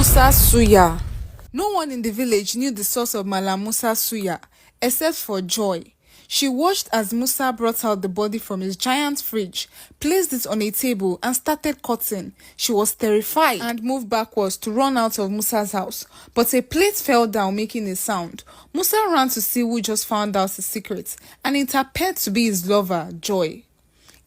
Musa Suya. No one in the village knew the source of Malam Musa's suya, except for Joy. She watched as Musa brought out the body from his giant fridge, placed it on a table and started cutting. She was terrified and moved backwards to run out of Musa's house, but a plate fell down making a sound. Musa ran to see who just found out his secret, and it appeared to be his lover, Joy.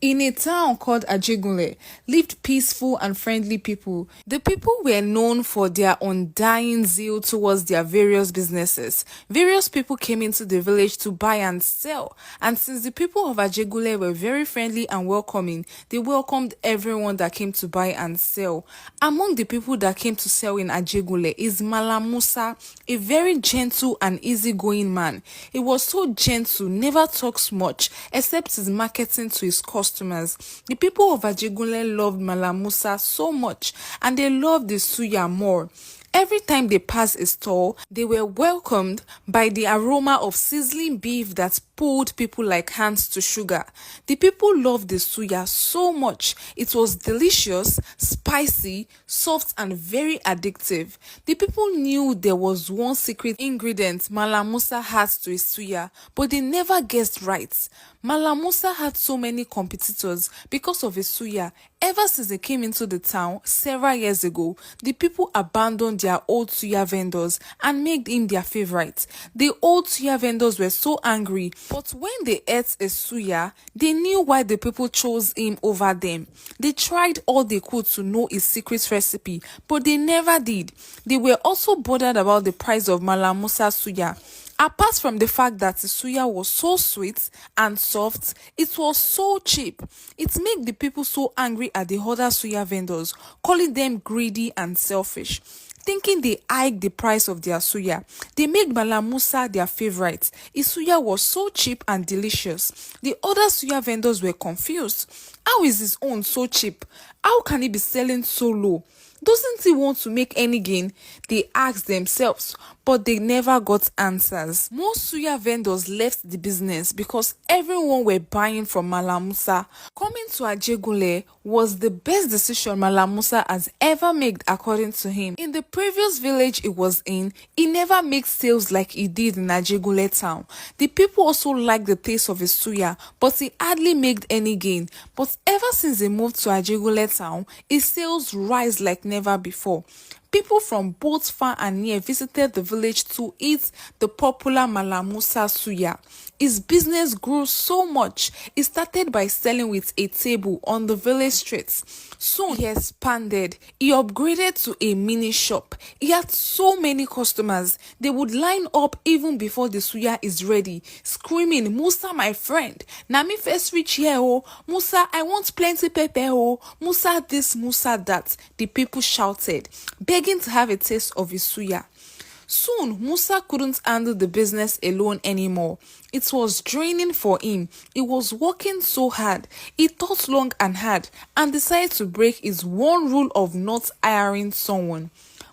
In a town called Ajegunle lived peaceful and friendly people. The people were known for their undying zeal towards their various businesses. Various people came into the village to buy and sell, and since the people of Ajegunle were very friendly and welcoming, they welcomed everyone that came to buy and sell. Among the people that came to sell in Ajegunle is Malam Musa, a very gentle and easygoing man. He was so gentle, never talks much except his marketing to his customers. The people of Ajegunle loved Malam Musa so much, and they loved the suya more. Every time they passed a stall, they were welcomed by the aroma of sizzling beef that pulled people like hands to sugar. The people loved the suya so much. It was delicious, spicy, soft, and very addictive. The people knew there was one secret ingredient Malam Musa had to his suya, but they never guessed right. Malam Musa had so many competitors because of his suya. Ever since they came into the town several years ago, the people abandoned their old suya vendors and made him their favorite. The old suya vendors were so angry, but when they ate a suya, they knew why the people chose him over them. They tried all they could to know his secret recipe, but they never did. They were also bothered about the price of Malam Musa's suya. Apart from the fact that the suya was so sweet and soft, it was so cheap. It made the people so angry at the other suya vendors, calling them greedy and selfish. Thinking they hiked the price of their suya, they made Malam Musa their favorite. His suya was so cheap and delicious. The other suya vendors were confused. How is his own so cheap? How can he be selling so low? Doesn't he want to make any gain? They asked themselves, but they never got answers. Most suya vendors left the business because everyone were buying from Malam Musa. Coming to Ajegunle was the best decision Malam Musa has ever made, according to him. In the previous village he was in, he never made sales like he did in Ajegunle town. The people also liked the taste of his suya, but he hardly made any gain. But ever since he moved to Ajegunle town, his sales rise like never before. People from both far and near visited the village to eat the popular Malam Musa suya. His business grew so much, he started by selling with a table on the village streets. Soon he expanded. He upgraded to a mini shop. He had so many customers. They would line up even before the suya is ready, screaming, "Musa, my friend, Nami first reach here, oh. Musa, I want plenty pepper, oh. Musa this, Musa that." The people shouted, begging to have a taste of his suya. Soon, Musa couldn't handle the business alone anymore. It was draining for him. He was working so hard. He thought long and hard and decided to break his one rule of not hiring someone.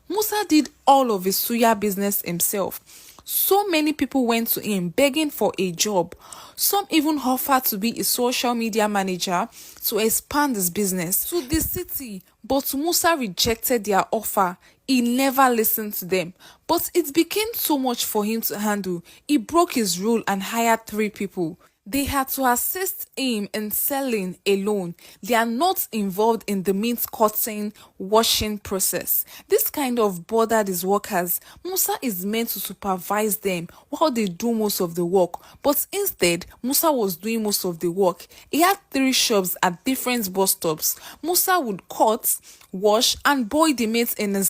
Musa did all of his suya business himself. So many people went to him begging for a job. Some even offered to be a social media manager to expand his business to the city, but Musa rejected their offer. He never listened to them, but it became so much for him to handle. He broke his rule and hired 3 people. They had to assist him in selling alone. They are not involved in the meat cutting, washing process. This kind of bothered his workers. Musa is meant to supervise them while they do most of the work, but instead, Musa was doing most of the work. He had 3 shops at different bus stops. Musa would cut, wash, and boil the meat in his